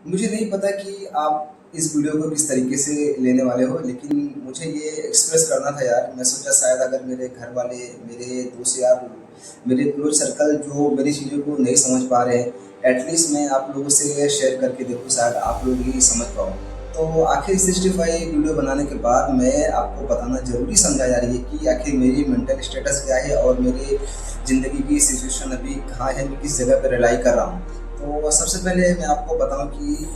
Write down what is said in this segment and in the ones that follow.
मुझे नहीं पता कि आप इस वीडियो को किस तरीके से लेने वाले हो, लेकिन मुझे ये एक्सप्रेस करना था यार। मैं सोचा शायद अगर मेरे घर वाले, मेरे दोस्त यार, मेरे क्लोज सर्कल जो मेरी चीज़ों को नहीं समझ पा रहे हैं, एटलीस्ट मैं आप लोगों से शेयर करके देखूँ, शायद आप लोग ही समझ पाओ। तो आखिर 65 वीडियो बनाने के बाद मैं आपको बताना ज़रूरी समझा जा रही है कि आखिर मेरी मेंटल स्टेटस क्या है और मेरी ज़िंदगी की सिचुएशन अभी कहाँ है, मैं किस जगह पर रिलाई कर रहा हूँ। तो सबसे पहले मैं आपको बताऊँ कि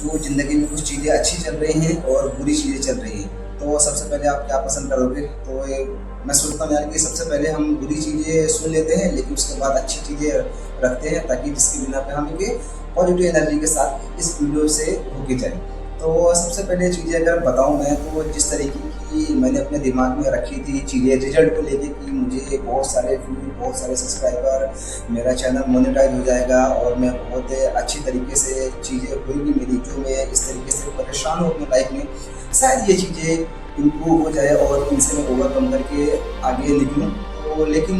जो ज़िंदगी में कुछ चीज़ें अच्छी चल रही हैं और बुरी चीज़ें चल रही हैं। तो सबसे पहले आप क्या पसंद करोगे? तो ये मैं सोचता हूँ यार कि सबसे पहले हम बुरी चीज़ें सुन लेते हैं, लेकिन उसके बाद अच्छी चीज़ें रखते हैं, ताकि जिसकी बिना पे हम एक पॉजिटिव एनर्जी के साथ इस वीडियो से होके जाएँ। तो सबसे पहले चीज़ें अगर बताऊँ मैं, तो जिस तरीके की मैंने अपने दिमाग में रखी थी चीज़ें रिजल्ट को लेके कि मुझे बहुत सारे व्यू, बहुत सारे सब्सक्राइबर, मेरा चैनल मोनेटाइज हो जाएगा और मैं बहुत अच्छी तरीके से चीज़ें होगी मेरी, जो मैं इस तरीके से परेशान हूँ अपनी लाइफ में, शायद ये चीज़ें इम्प्रूव हो जाए और इनसे मैं ओवरकम करके आगे निकलूँ। तो लेकिन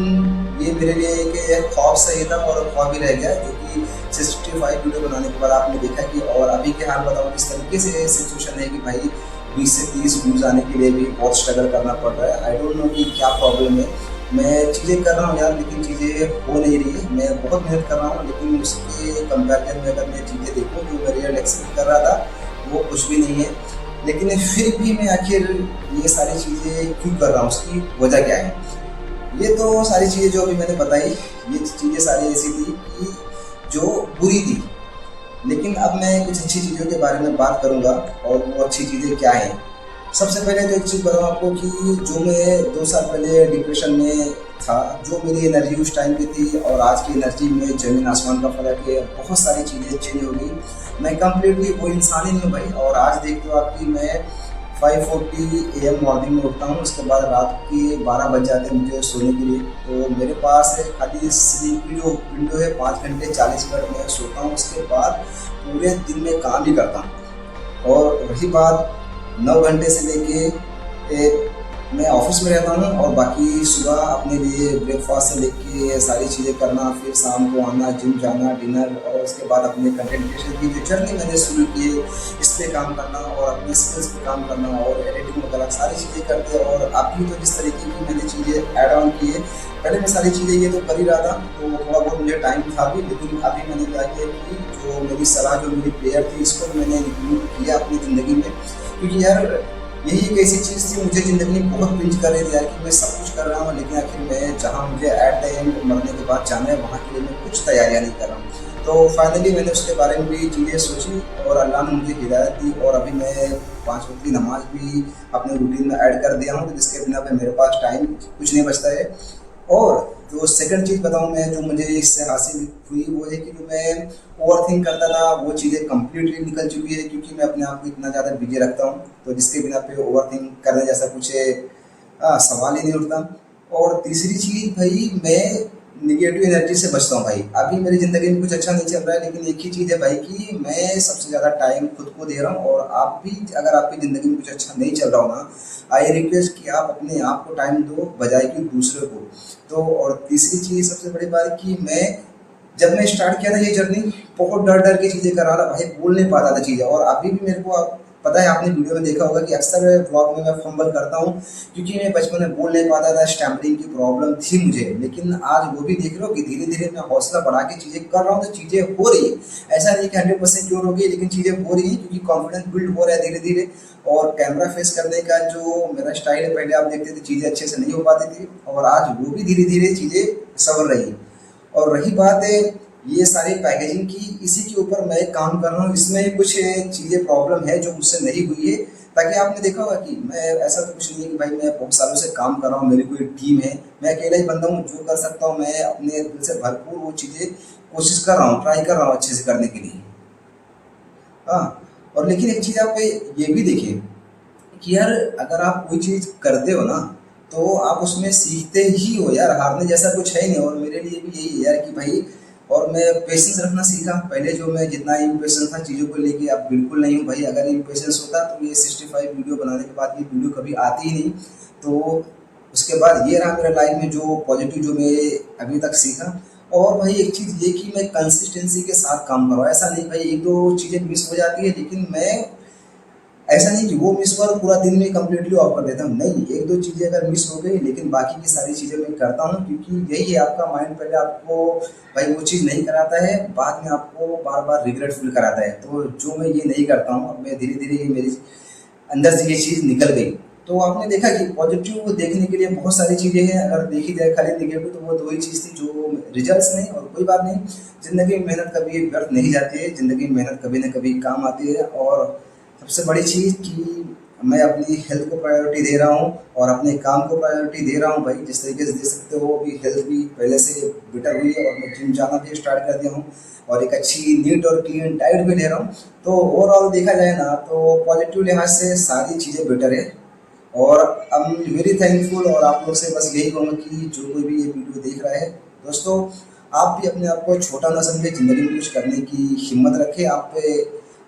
ये मेरे लिए एक ख्वाब सही था और ख्वाब ही रह गया, जो कि 65 वीडियो बनाने के बाद आपने देखा कि, और अभी के हाल बताऊँ किस तरीके से सिचुएशन है कि भाई 20 से 30 व्यूज़ आने के लिए भी बहुत स्ट्रगल करना पड़ रहा है। आई डोंट नो कि क्या प्रॉब्लम है। मैं चीज़ें कर रहा हूँ यार, लेकिन चीज़ें हो नहीं रही है। मैं बहुत मेहनत कर रहा हूँ, लेकिन उसके कंपैरिजन में अगर मैं चीज़ें देखूँ जो मैं रियल एक्सपेक्ट कर रहा था, वो कुछ भी नहीं है। लेकिन फिर भी मैं आखिर ये सारी चीज़ें क्यों कर रहा हूँ, उसकी वजह क्या है? ये तो सारी चीज़ें जो अभी मैंने बताई, ये चीज़ें सारी ऐसी थी कि जो बुरी थी। लेकिन अब मैं कुछ अच्छी चीज़ों के बारे में बात करूँगा, और वो अच्छी चीज़ें क्या हैं। सबसे पहले तो एक चीज़ बताऊँ आपको कि जो मैं 2 साल पहले डिप्रेशन में था, जो मेरी एनर्जी उस टाइम पे थी और आज की एनर्जी में ज़मीन आसमान का फ़र्क है। बहुत सारी चीज़ें चेंज हो गई। मैं कंप्लीटली वो इंसान ही नहीं हूँ भाई। और आज देखते हो आप कि मैं 5:40 AM मॉर्निंग में उठता हूँ, उसके बाद रात के 12 बज जाते हैं मुझे सोने के लिए। तो मेरे पास खाली स्लीप की जो विंडो है 5 घंटे 40 मिनट मैं सोता हूँ, उसके बाद पूरे दिन में काम भी करता हूँ। और रही बात 9 घंटे से लेके मैं ऑफिस में रहता हूँ, और बाकी सुबह अपने लिए ब्रेकफास्ट से लेके सारी चीज़ें करना, फिर शाम को आना, जिम जाना, डिनर, और उसके बाद अपने कंटेंट क्रिएशन की जो जर्नी मैंने शुरू की है, इस पे काम करना और अपने स्किल्स पे काम करना और एडिटिंग वगैरह सारी चीज़ें करते हैं। और अभी तो जिस तरीके की मैंने चीज़ें ऐड ऑन की है, पहले मैं सारी चीज़ें ये तो कर ही रहा था, तो थोड़ा बहुत मुझे टाइम था भी, लेकिन अभी मैंने क्या किया कि जो मेरी सलाह, जो मेरी प्रेयर थी, इसको मैंने इंक्लूड किया अपनी ज़िंदगी में। क्योंकि यार यही एक ऐसी चीज़ थी, मुझे ज़िंदगी में बहुत पिंच कर रही थी यार कि मैं सब कुछ कर रहा हूँ, लेकिन आखिर मैं जहाँ मुझे एट द एंड मरने के बाद जाना है, वहाँ के लिए मैं कुछ तैयारियाँ नहीं कर रहा हूँ। तो फाइनली मैंने उसके बारे में भी चीज़ें सोची, और अल्लाह ने मुझे हिदायत दी, और अभी मैं 5 वक्त की नमाज भी अपने रूटीन में ऐड कर दिया हूँ, जिसके बिना पे मेरे पास टाइम कुछ नहीं बचता है। और जो सेकंड चीज़ बताऊँ मैं, जो मुझे इससे हासिल हुई, वो है कि जो मैं ओवरथिंक करता था, वो चीज़ें कंप्लीटली निकल चुकी है, क्योंकि मैं अपने आप को इतना ज़्यादा बिजी रखता हूँ, तो जिसके बिना पे ओवरथिंक करने जैसा कुछ सवाल ही नहीं उठता। और तीसरी चीज़ भाई, मैं निगेटिव एनर्जी से बचता हूँ भाई। अभी मेरी ज़िंदगी में कुछ अच्छा नहीं चल रहा है, लेकिन एक ही चीज़ है भाई कि मैं सबसे ज़्यादा टाइम खुद को दे रहा हूँ। और आप भी, अगर आपकी ज़िंदगी में कुछ अच्छा नहीं चल रहा हो ना, आई रिक्वेस्ट कि आप अपने आप को टाइम दो, बजाय कि दूसरे को। तो और तीसरी चीज़ सबसे बड़ी बात कि मैं, जब मैं स्टार्ट किया था ये जर्नी, बहुत डर डर के चीज़ें कर रहा था भाई, बोल नहीं पाता था चीज़ें। और अभी भी मेरे को पता है, आपने वीडियो में देखा होगा कि अक्सर व्लॉग में मैं फंबल करता हूँ, क्योंकि मैं बचपन में बोल नहीं पाता था, स्टैमरिंग की प्रॉब्लम थी मुझे। लेकिन आज वो भी देख रहे हो कि धीरे धीरे मैं हौसला बढ़ा के चीज़ें कर रहा हूँ, तो चीज़ें हो रही है। ऐसा नहीं कि 100% क्योर हो गई, लेकिन चीज़ें हो रही हैं, क्योंकि कॉन्फिडेंस बिल्ड हो रहा है धीरे धीरे। और कैमरा फेस करने का जो मेरा स्टाइल है, पहले आप देखते थे चीज़ें अच्छे से नहीं हो पाती थी, और आज वो भी धीरे धीरे चीज़ें संवर रही है। और रही बात है ये सारी पैकेजिंग की, इसी के ऊपर मैं काम कर रहा हूँ। इसमें कुछ चीज़ें प्रॉब्लम है जो मुझसे नहीं हुई है, ताकि आपने देखा होगा कि मैं, ऐसा तो कुछ नहीं है कि भाई मैं बहुत सालों से काम कर रहा हूँ, मेरी कोई टीम है, मैं अकेला ही बंदा हूँ। जो कर सकता हूँ मैं अपने दिल से भरपूर वो चीज़ें कोशिश कर रहा हूँ, ट्राई कर रहा हूँ अच्छे से करने के लिए। हाँ। और लेकिन एक चीज़ आप ये भी देखिए कि यार, अगर आप कोई चीज़ करते हो ना, तो आप उसमें सीखते ही हो यार, हारने जैसा कुछ है ही नहीं। और मेरे लिए भी यही है यार कि भाई, और मैं पेशेंस रखना सीखा। पहले जो मैं जितना इम्पेशेंस था चीज़ों को लेके, अब बिल्कुल नहीं हूँ भाई। अगर इम्पेशेंस होता तो ये 65 वीडियो बनाने के बाद ये वीडियो कभी आती ही नहीं। तो उसके बाद ये रहा मेरा लाइफ में जो पॉजिटिव, जो मैं अभी तक सीखा। और भाई एक चीज़ ये कि मैं कंसिस्टेंसी के साथ काम करूँ, ऐसा नहीं भाई एक दो चीज़ें मिस हो जाती है, लेकिन मैं ऐसा नहीं कि वो मिस हुआ तो पूरा दिन में कंप्लीटली ऑफ कर देता हूँ, नहीं, एक दो चीज़ें अगर मिस हो गई लेकिन बाकी की सारी चीज़ें मैं करता हूँ, क्योंकि यही है आपका माइंड पहले आपको भाई वो चीज़ नहीं कराता है, बाद में आपको बार बार रिग्रेट फील कराता है। तो जो मैं ये नहीं करता हूँ, अब मैं धीरे धीरे ये मेरी अंदर से ये चीज़ निकल गई। तो आपने देखा कि पॉजिटिव देखने के लिए बहुत सारी चीज़ें हैं, अगर देखी जाए खाली नेगेटिव तो वो दो ही चीज़ थी जो रिजल्ट्स नहीं, और कोई बात नहीं, ज़िंदगी में मेहनत कभी व्यर्थ नहीं जाती है, ज़िंदगी में मेहनत कभी न कभी काम आती है। और सबसे बड़ी चीज़ कि मैं अपनी हेल्थ को प्रायोरिटी दे रहा हूँ और अपने काम को प्रायोरिटी दे रहा हूँ भाई, जिस तरीके से दे सकते हो, अभी हेल्थ भी पहले से बेटर हुई है और मैं जिम जाना भी स्टार्ट कर दिया हूँ और एक अच्छी नीट और क्लीन डाइट भी ले रहा हूँ। तो ओवरऑल देखा जाए ना तो पॉजिटिव लिहाज से सारी चीज़ें बेटर है। और आई एम वेरी थैंकफुल, और आप लोग से बस यही कहूँगा कि जो कोई भी ये वीडियो देख रहा है दोस्तों, आप भी अपने आप को छोटा ना समझे, ज़िंदगी में कुछ करने की हिम्मत रखें। आप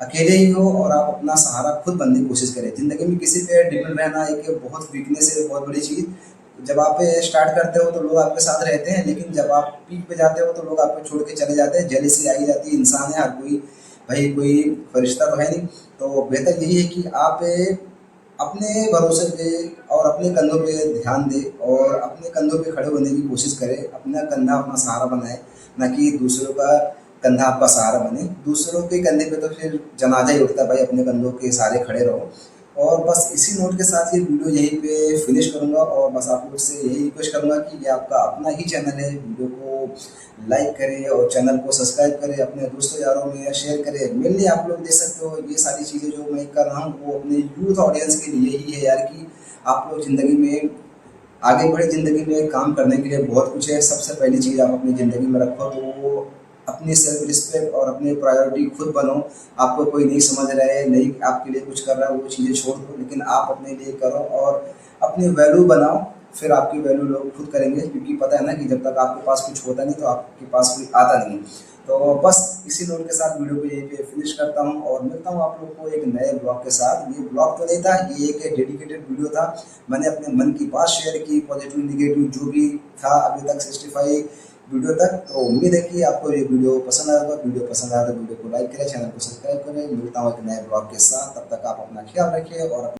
अकेले ही हो और आप अपना सहारा खुद बनने की कोशिश करें। ज़िंदगी में किसी पे डिपेंड रहना एक बहुत वीकनेस है, बहुत बड़ी चीज़। जब आप स्टार्ट करते हो तो लोग आपके साथ रहते हैं, लेकिन जब आप पीक पे जाते हो तो लोग आपको छोड़ के चले जाते हैं। जेलसी आ ही जाती है, इंसान है हर कोई, भाई कोई फरिश्ता तो है नहीं। तो बेहतर यही है कि आप अपने भरोसे पे और अपने कंधों पे ध्यान दे और अपने कंधों पे खड़े होने की कोशिश करे, अपना कंधा अपना सहारा बनाए, ना कि दूसरों का कंधा आपका सहारा बने। दूसरों के कंधे पे तो फिर जनाजा ही उठता है भाई, अपने कंधों के सहारे खड़े रहो। और बस इसी नोट के साथ ये वीडियो यहीं पे फिनिश करूँगा, और बस आप लोग से यही रिक्वेस्ट करूँगा कि ये आपका अपना ही चैनल है, वीडियो को लाइक करें और चैनल को सब्सक्राइब करें, अपने दोस्तों यारों में शेयर करें। मेनली आप लोग देख सकते हो ये सारी चीज़ें जो मैं कर रहा हूँ वो अपने यूथ ऑडियंस के लिए ही है यार, कि आप लोग ज़िंदगी में आगे बढ़े। ज़िंदगी में काम करने के लिए बहुत कुछ है। सबसे पहली चीज़ आप अपनी ज़िंदगी में रखो तो वो अपनी सेल्फ रिस्पेक्ट और अपनी प्रायोरिटी खुद बनो। आपको कोई नहीं समझ रहा है, नहीं आपके लिए कुछ कर रहा है, वो चीज़ें छोड़ दो, लेकिन आप अपने लिए करो और अपनी वैल्यू बनाओ। फिर आपकी वैल्यू लोग खुद करेंगे, क्योंकि पता है ना कि जब तक आपके पास कुछ होता नहीं तो आपके पास कोई आता नहीं। तो बस इसी नोट के साथ वीडियो को यहीं पे फिनिश करता हूँ और मिलता हूँ आप लोग को एक नए ब्लॉग के साथ। ये ब्लॉग तो नहीं था, ये एक डेडिकेटेड वीडियो था। मैंने अपने मन की बात शेयर की, पॉजिटिव निगेटिव जो भी था अभी तक 65 वीडियो तक। तो उम्मीद है कि आपको ये वीडियो पसंद आएगा। वीडियो पसंद आया तो वीडियो को लाइक करें, चैनल को सब्सक्राइब करें। मिलता हूँ एक नए ब्लॉग के साथ, तब तक आप अपना ख्याल रखिए और